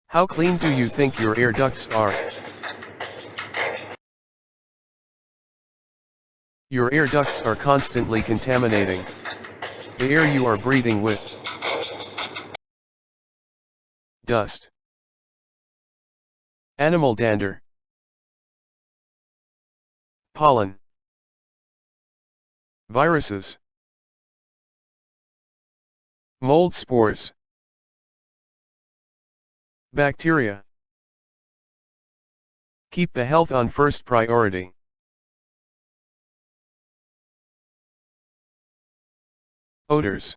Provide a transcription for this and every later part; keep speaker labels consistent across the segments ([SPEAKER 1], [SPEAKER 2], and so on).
[SPEAKER 1] How clean do you think your air ducts are? Your air ducts are constantly contaminating the air you are breathing with dust, animal dander, pollen, viruses, mold spores, bacteria. Keep the health on first priority. Odors.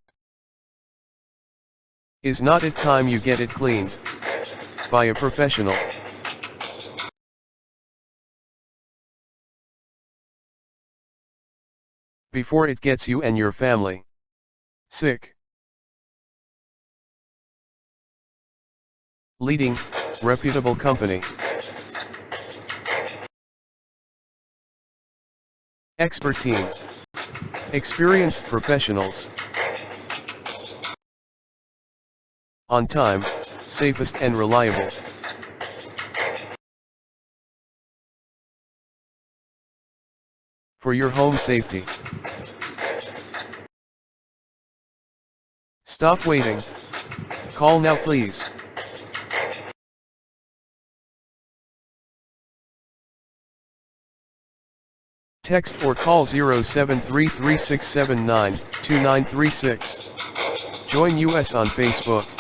[SPEAKER 1] Is not it time you get it cleaned by a professional? Before it gets you and your family sick. Leading, reputable company. Expert team. Experienced professionals. On time, safest and reliable. For your home safety. Stop waiting. Call now please. Text or call 073367929936. Join us on Facebook.